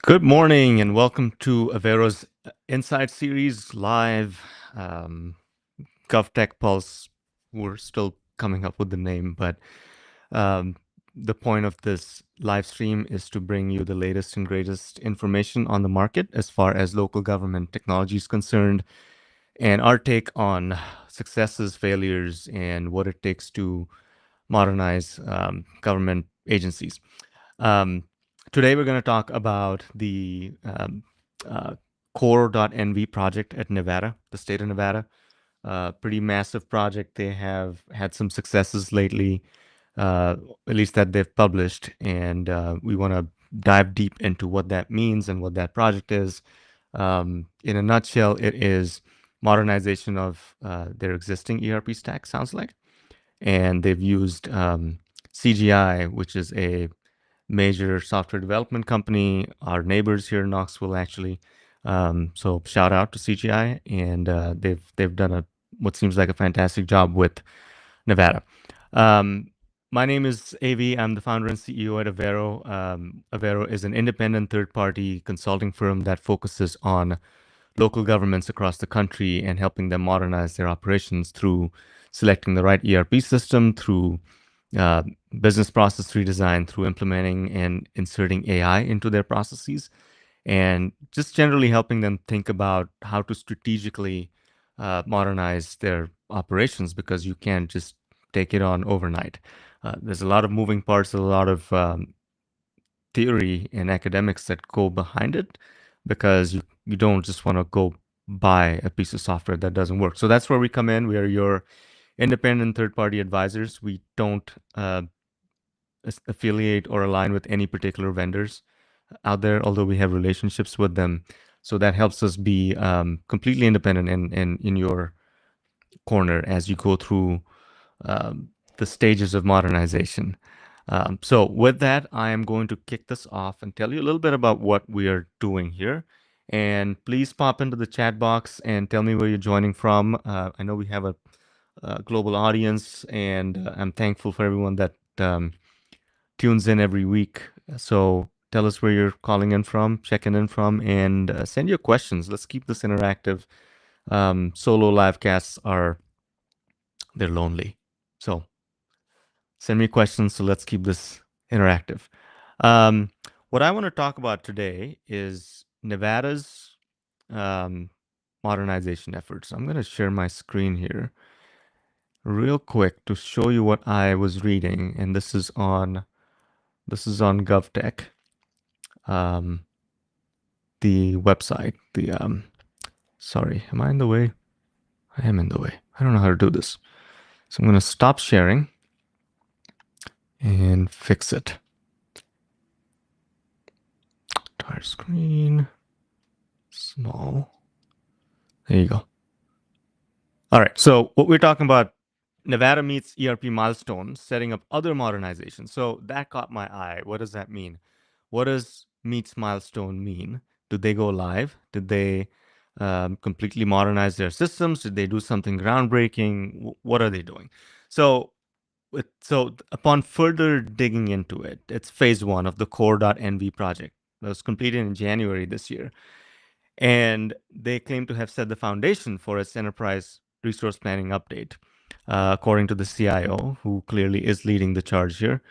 Good morning and welcome to Avero's Insight Series live. GovTech Pulse. We're still coming up with the name, but um, the point of this live stream is to bring you the latest and greatest information on the market as far as local government technology is concerned, and our take on successes, failures, and what it takes to modernize government agencies. Um, Today, we're going to talk about the uh, CORE.NV project at Nevada, the state of Nevada. Pretty massive project. They have had some successes lately, at least that they've published, and we want to dive deep into what that means and what that project is. In a nutshell, it is modernization of their existing ERP stack, sounds like. And they've used CGI, which is a major software development company, our neighbors here in Knoxville, actually. So shout out to CGI, and they've done a what seems like a fantastic job with Nevada. Um, my name is AV. I'm the founder and CEO at Avero. Avero is an independent third-party consulting firm that focuses on local governments across the country and helping them modernize their operations through selecting the right ERP system, through uh, business process redesign, through implementing and inserting AI into their processes, and just generally helping them think about how to strategically modernize their operations, because you can't just take it on overnight. There's a lot of moving parts, a lot of theory and academics that go behind it, because you don't just want to go buy a piece of software that doesn't work. So that's where we come in. We are your independent third-party advisors. We don't affiliate or align with any particular vendors out there, although we have relationships with them. So that helps us be completely independent in your corner as you go through the stages of modernization. So with that, I am going to kick this off and tell you a little bit about what we are doing here. And please pop into the chat box and tell me where you're joining from. I know we have a global audience, and I'm thankful for everyone that tunes in every week. So tell us where you're calling in from, checking in from, and send your questions. Let's keep this interactive. Solo live casts they're lonely. So send me questions. So let's keep this interactive. What I want to talk about today is Nevada's modernization efforts. I'm going to share my screen here real quick to show you what I was reading, and this is on GovTech, the website. Sorry, am I in the way? I am in the way. I don't know how to do this, so I'm going to stop sharing and fix it. Entire screen, small. There you go. All right. So what we're talking about, Nevada meets ERP Milestone, setting up other modernizations. So that caught my eye. What does that mean? What does meets Milestone mean? Did they go live? Did they completely modernize their systems? Did they do something groundbreaking? What are they doing? So upon further digging into it, it's phase one of the CORE.NV project that was completed in January this year. And they claim to have set the foundation for its enterprise resource planning update, according to the CIO, who clearly is leading the charge here.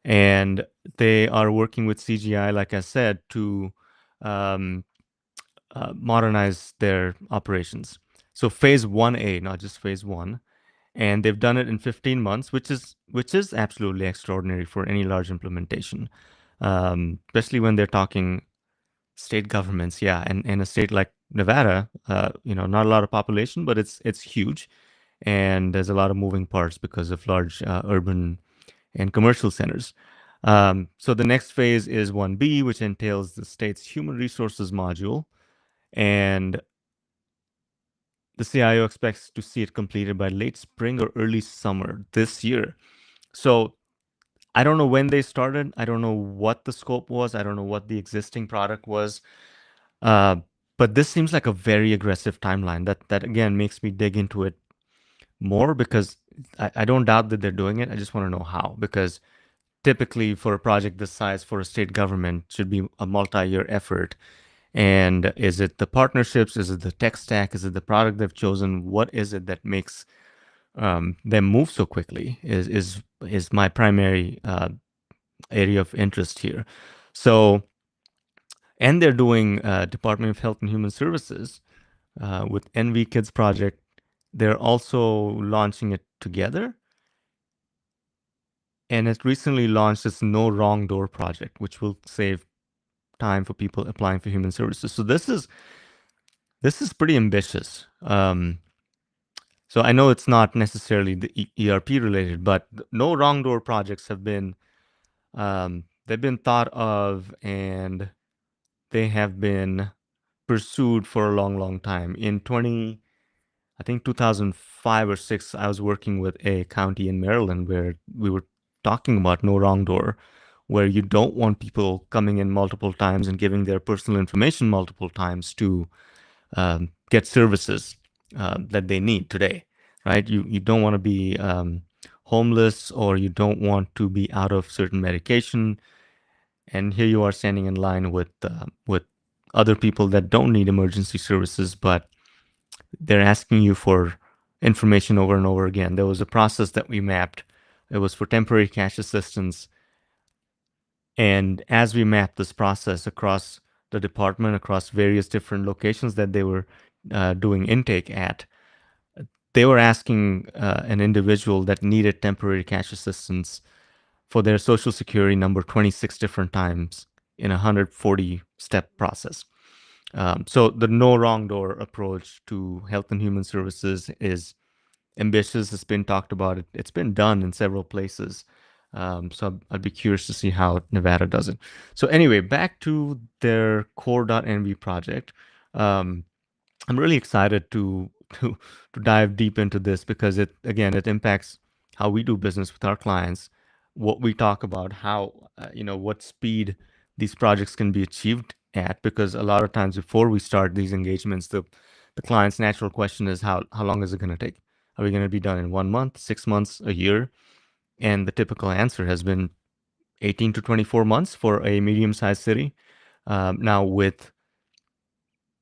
And they are working with CGI, like I said, to um, modernize their operations. So phase 1A, not just phase one, and they've done it in 15 months, which is absolutely extraordinary for any large implementation, especially when they're talking state governments. Yeah, and a state like Nevada, not a lot of population, but it's huge, and there's a lot of moving parts because of large urban and commercial centers. So the next phase is 1B, which entails the state's human resources module, and the CIO expects to see it completed by late spring or early summer this year. So I don't know when they started. I don't know what the scope was. I don't know what the existing product was. Uh, but this seems like a very aggressive timeline. That again makes me dig into it more, because I don't doubt that they're doing it. I just want to know how, because typically for a project this size for a state government should be a multi-year effort. And is it the partnerships? Is it the tech stack? Is it the product they've chosen? What is it that makes them move so quickly? Is my primary area of interest here. So, and they're doing Department of Health and Human Services with NV Kids project. They're also launching it together, and it recently launched this No Wrong Door project, which will save time for people applying for human services. So this is pretty ambitious. So I know it's not necessarily the ERP related, but No Wrong Door projects have been they've been thought of, and they have been pursued for a long, long time. I think 2005 or six, I was working with a county in Maryland where we were talking about No Wrong Door, where you don't want people coming in multiple times and giving their personal information multiple times to get services that they need today, right? You don't want to be homeless, or you don't want to be out of certain medication, and here you are standing in line with other people that don't need emergency services, but they're asking you for information over and over again. There was a process that we mapped. It was for temporary cash assistance. And as we mapped this process across the department, across various different locations that they were doing intake at, they were asking an individual that needed temporary cash assistance for their social security number 26 different times in a 140 step process. So the no wrong door approach to health and human services is ambitious. It's been talked about. It's been done in several places. So I'd be curious to see how Nevada does it. So anyway, back to their CORE.NV project. Um, I'm really excited to dive deep into this because it impacts how we do business with our clients, what we talk about, how what speed these projects can be achieved at. Because a lot of times before we start these engagements, the client's natural question is how long is it going to take? Are we going to be done in 1 month, 6 months, a year? And the typical answer has been 18 to 24 months for a medium-sized city. Now with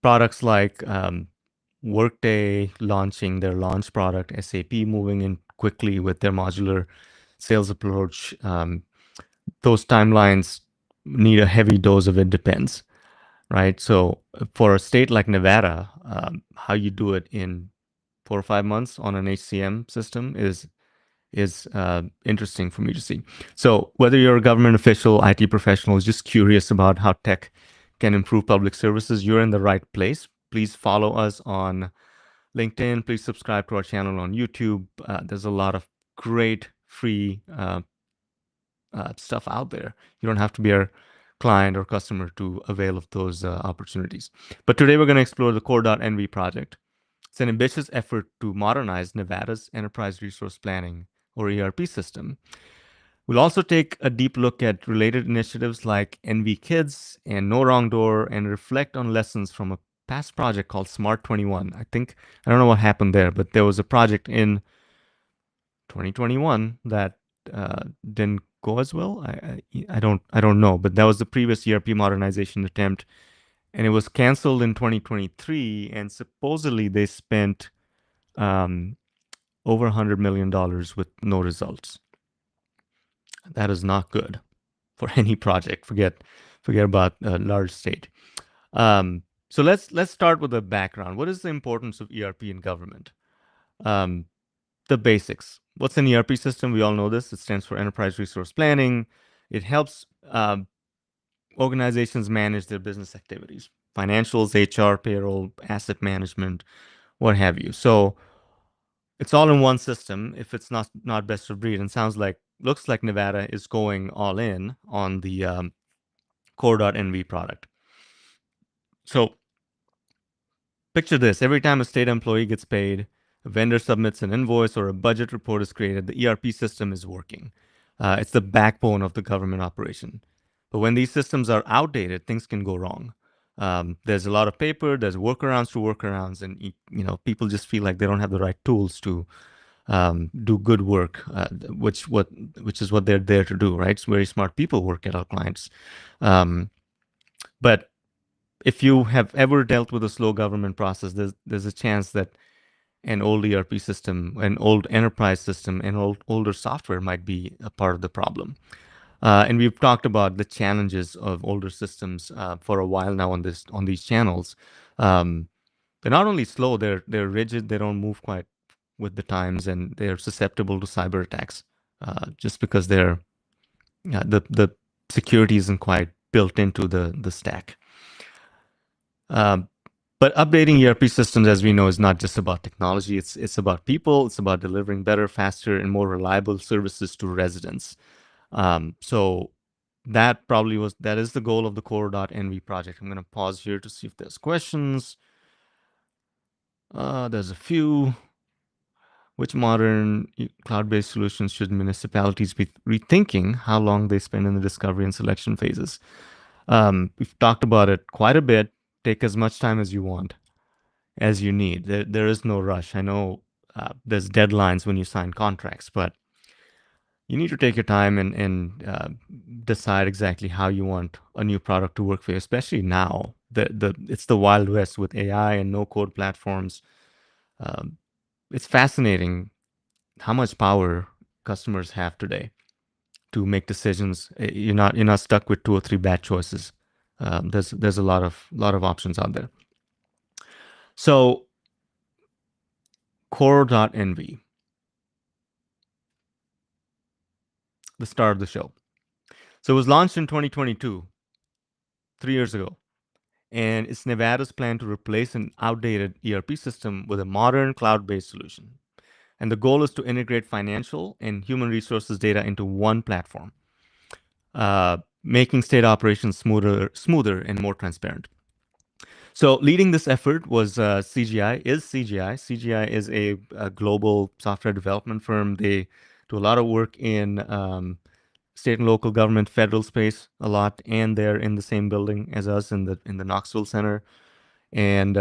products like Workday launching their launch product, SAP moving in quickly with their modular sales approach, those timelines need a heavy dose of it depends, right? So for a state like Nevada, how you do it in 4 or 5 months on an HCM system is interesting for me to see. So whether you're a government official, IT professional, is just curious about how tech can improve public services, you're in the right place. Please follow us on LinkedIn. Please subscribe to our channel on YouTube. There's a lot of great free stuff out there. You don't have to be a client or customer to avail of those opportunities. But today we're going to explore the CORE.NV project. It's an ambitious effort to modernize Nevada's enterprise resource planning, or ERP system. We'll also take a deep look at related initiatives like NV Kids and No Wrong Door, and reflect on lessons from a past project called Smart 21. I don't know what happened there, but there was a project in 2021 that didn't go as well. I don't know, but that was the previous ERP modernization attempt, and it was canceled in 2023. And supposedly they spent um, over $100 million with no results. That is not good for any project. Forget about a large state. So let's start with the background. What is the importance of ERP in government? Um, the basics. What's an ERP system? We all know this. It stands for Enterprise Resource Planning. It helps organizations manage their business activities, financials, HR, payroll, asset management, what have you. So it's all in one system if it's not best of breed. And looks like Nevada is going all in on the CORE.NV product. So picture this. Every time a state employee gets paid, a vendor submits an invoice, or a budget report is created, the ERP system is working. It's the backbone of the government operation. But when these systems are outdated, things can go wrong. There's a lot of paper, there's workarounds to workarounds, and people just feel like they don't have the right tools to do good work, which is what they're there to do, right? It's very smart people work at our clients. Um, but if you have ever dealt with a slow government process, there's a chance that an old ERP system, an old enterprise system, and older software might be a part of the problem. And we've talked about the challenges of older systems for a while now on these channels. Um, they're not only slow, they're rigid. They don't move quite with the times, and they're susceptible to cyber attacks just because the security isn't quite built into the stack. Um, but updating ERP systems, as we know, is not just about technology. It's about people. It's about delivering better, faster, and more reliable services to residents. So that is the goal of the CORE.NV project. I'm going to pause here to see if there's questions. There's a few. Which modern cloud-based solutions should municipalities be rethinking how long they spend in the discovery and selection phases? We've talked about it quite a bit. Take as much time as you want, as you need. There is no rush. I know there's deadlines when you sign contracts, but you need to take your time and decide exactly how you want a new product to work for you, especially now. It's the Wild West with AI and no code platforms. Um, it's fascinating how much power customers have today to make decisions. You're not stuck with two or three bad choices. There's a lot of options out there. So core.nv, the star of the show. So it was launched in 2022, 3 years ago, and it's Nevada's plan to replace an outdated ERP system with a modern cloud-based solution. And the goal is to integrate financial and human resources data into one platform, making state operations smoother and more transparent. So leading this effort was CGI. Is CGI? CGI is a global software development firm. They do a lot of work in state and local government, federal space a lot, and they're in the same building as us in the Knoxville Center, and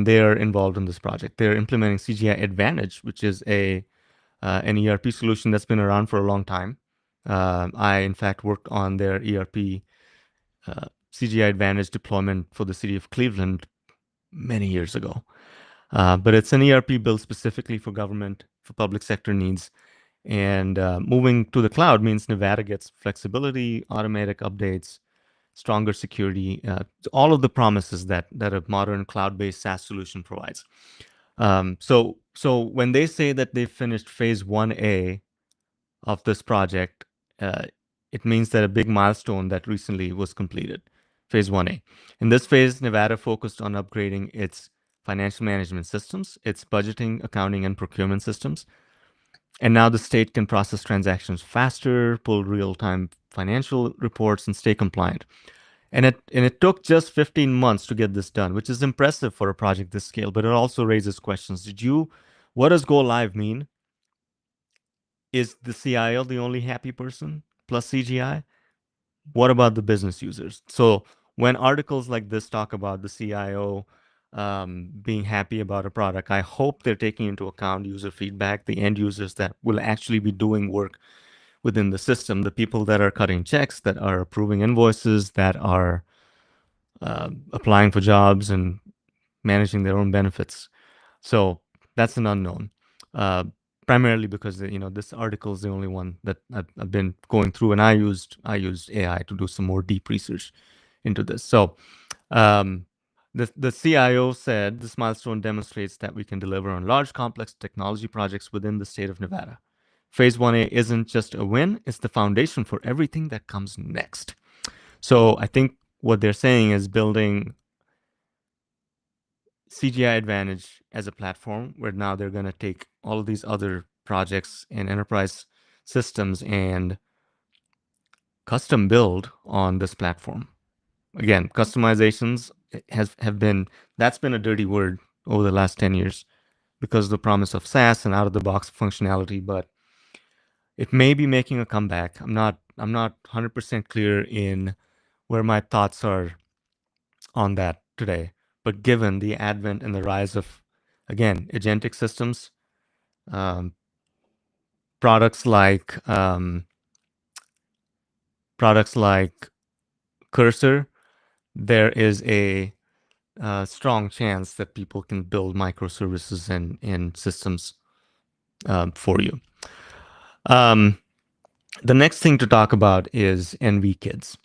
they are involved in this project. They're implementing CGI Advantage, which is a an ERP solution that's been around for a long time. I, in fact, worked on their ERP CGI Advantage deployment for the city of Cleveland many years ago. But it's an ERP built specifically for government, for public sector needs. And moving to the cloud means Nevada gets flexibility, automatic updates, stronger security, all of the promises that a modern cloud-based SaaS solution provides. So when they say that they finished phase 1A of this project, uh, it means that a big milestone that recently was completed, phase 1A. In this phase, Nevada focused on upgrading its financial management systems, its budgeting, accounting, and procurement systems. And now the state can process transactions faster, pull real-time financial reports, and stay compliant. And it took just 15 months to get this done, which is impressive for a project this scale, but it also raises questions. What does go live mean? Is the CIO the only happy person plus CGI? What about the business users? So when articles like this talk about the CIO being happy about a product, I hope they're taking into account user feedback, the end users that will actually be doing work within the system, the people that are cutting checks, that are approving invoices, that are applying for jobs and managing their own benefits. So that's an unknown. Uh, Primarily because this article is the only one that I've been going through, and I used AI to do some more deep research into this. So um, the CIO said this milestone demonstrates that we can deliver on large, complex technology projects within the state of Nevada. Phase 1A isn't just a win; it's the foundation for everything that comes next. So I think what they're saying is building CGI Advantage as a platform where now they're going to take all of these other projects and enterprise systems and custom build on this platform. Again, customizations have been that's been a dirty word over the last 10 years because of the promise of SaaS and out of the box functionality, but it may be making a comeback. I'm not 100% clear in where my thoughts are on that today. But given the advent and the rise of, again, agentic systems, Um, products like Cursor, there is a strong chance that people can build microservices and systems for you. The next thing to talk about is NV Kids.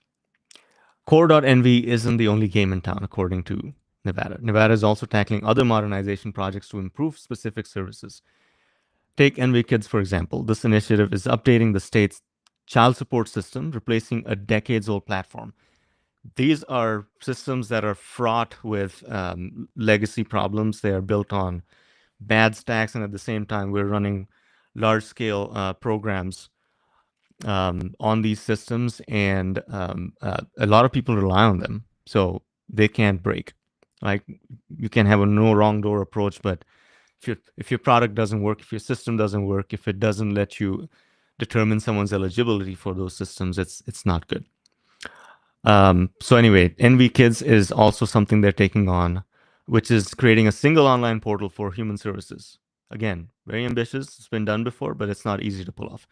CORE.NV isn't the only game in town, according to Nevada. Nevada is also tackling other modernization projects to improve specific services. Take NV Kids, for example. This initiative is updating the state's child support system, replacing a decades old platform. These are systems that are fraught with legacy problems. They are built on bad stacks, and at the same time, we're running large scale programs on these systems, and a lot of people rely on them, so they can't break. Like, you can have a no wrong door approach, but if your product doesn't work, if your system doesn't work, if it doesn't let you determine someone's eligibility for those systems, it's not good. So anyway, NV Kids is also something they're taking on, which is creating a single online portal for human services. Again, very ambitious. It's been done before, but it's not easy to pull off.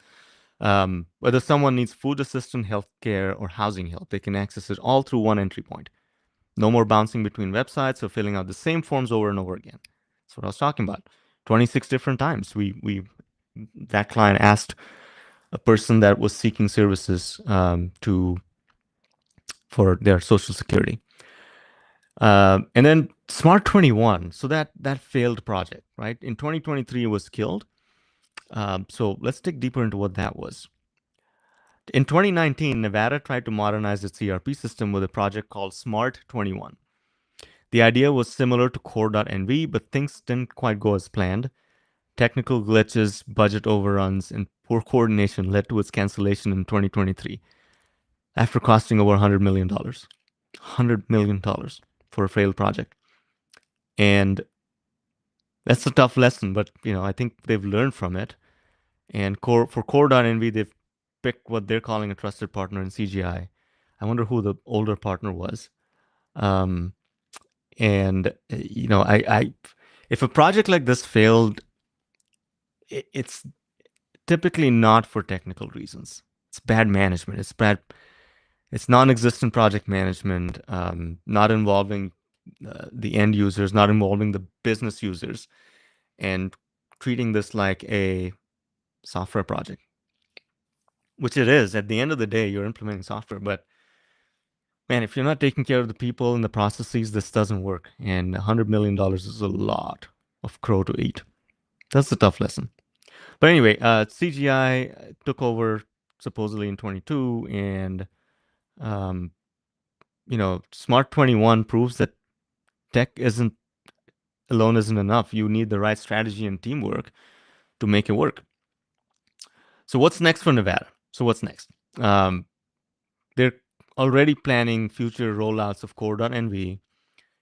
Whether someone needs food assistance, healthcare, or housing help, they can access it all through one entry point. No more bouncing between websites or filling out the same forms over and over again. That's what I was talking about. 26 different times. That client asked a person that was seeking services for their social security. And then Smart 21. So that failed project, right? In 2023, it was killed. So let's dig deeper into what that was. In 2019, Nevada tried to modernize its ERP system with a project called Smart 21. The idea was similar to CORE.NV, but things didn't quite go as planned. Technical glitches, budget overruns, and poor coordination led to its cancellation in 2023 after costing over $100 million. $100 million for a failed project. And that's a tough lesson, but I think they've learned from it. And for CORE.NV, they've picked what they're calling a trusted partner in CGI. I wonder who the older partner was. Um, and if a project like this failed, it's typically not for technical reasons. It's bad management. It's non-existent project management, not involving the end users, not involving the business users, and treating this like a software project, which it is. At the end of the day, you're implementing software, but man, if you're not taking care of the people and the processes, this doesn't work. And $100 million is a lot of crow to eat. That's a tough lesson. But anyway, CGI took over supposedly in 22, and um, Smart 21 proves that tech isn't alone isn't enough. You need the right strategy and teamwork to make it work. So what's next for Nevada? So what's next? They're already planning future rollouts of CORE.NV,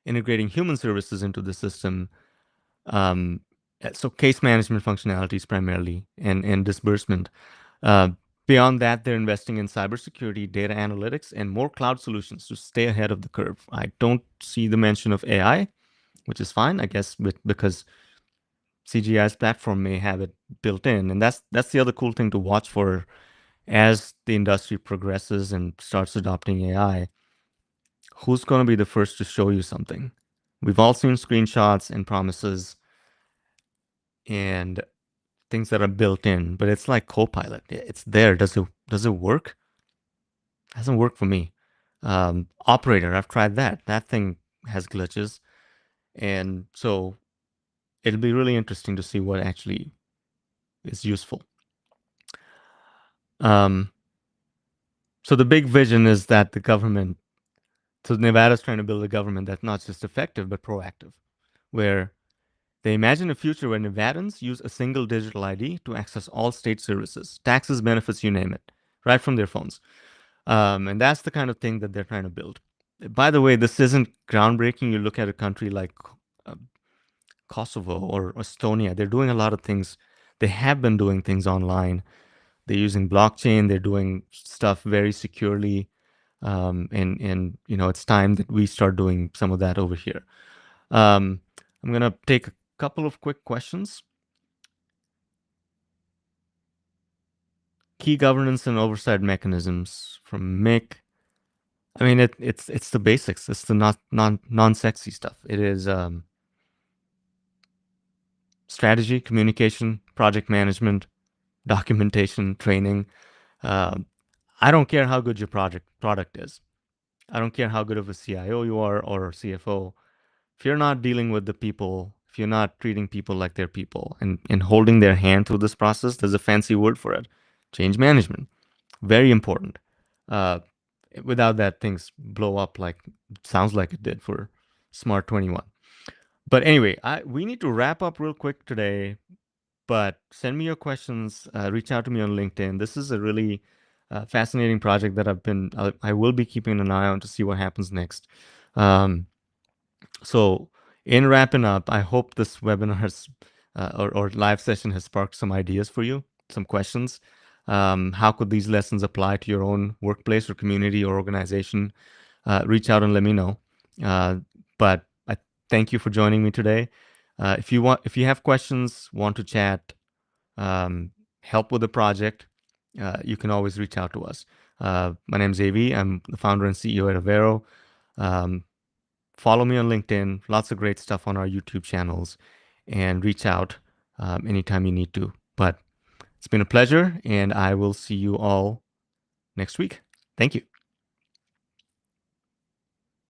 integrating human services into the system. So case management functionalities primarily, and disbursement. Uh, Beyond that, they're investing in cybersecurity, data analytics, and more cloud solutions to stay ahead of the curve. I don't see the mention of AI, which is fine, I guess, because CGI's platform may have it built in, and that's the other cool thing to watch for as the industry progresses and starts adopting AI. Who's going to be the first to show you something? We've all seen screenshots and promises and things that are built in, but it's like Copilot. It's there. Does it work? It hasn't worked for me. Operator, I've tried that. That thing has glitches, and so it'll be really interesting to see what actually is useful. So the big vision is that the government. So Nevada's trying to build a government that's not just effective but proactive, where they imagine a future where Nevadans use a single digital ID to access all state services, taxes, benefits, you name it, right from their phones. And that's the kind of thing that they're trying to build. By the way, this isn't groundbreaking. You look at a country like uh, Kosovo or Estonia, they're doing a lot of things. They have been doing things online. They're using blockchain. They're doing stuff very securely. And it's time that we start doing some of that over here. I'm gonna take a couple of quick questions. key governance and oversight mechanisms from Mick. I mean, it's the basics. It's the non-sexy stuff. It is strategy, communication, project management, documentation, training. Um, I don't care how good your product is. I don't care how good of a CIO you are or CFO. If you're not dealing with the people, if you're not treating people like they're people and holding their hand through this process, there's a fancy word for it. Change management. Very important. Uh, Without that, things blow up like sounds like it did for Smart 21. But anyway, we need to wrap up real quick today. But send me your questions. Reach out to me on LinkedIn. This is a really fascinating project that I will be keeping an eye on to see what happens next. Um, so, in wrapping up, I hope this webinar has or live session has sparked some ideas for you, some questions. How could these lessons apply to your own workplace or community or organization? Reach out and let me know. But I thank you for joining me today. If you have questions, want to chat, um, help with the project, you can always reach out to us. My name is AV. I'm the founder and CEO at Avero. Um, Follow me on LinkedIn. Lots of great stuff on our YouTube channels, and reach out anytime you need to. But it's been a pleasure, and I will see you all next week. Thank you.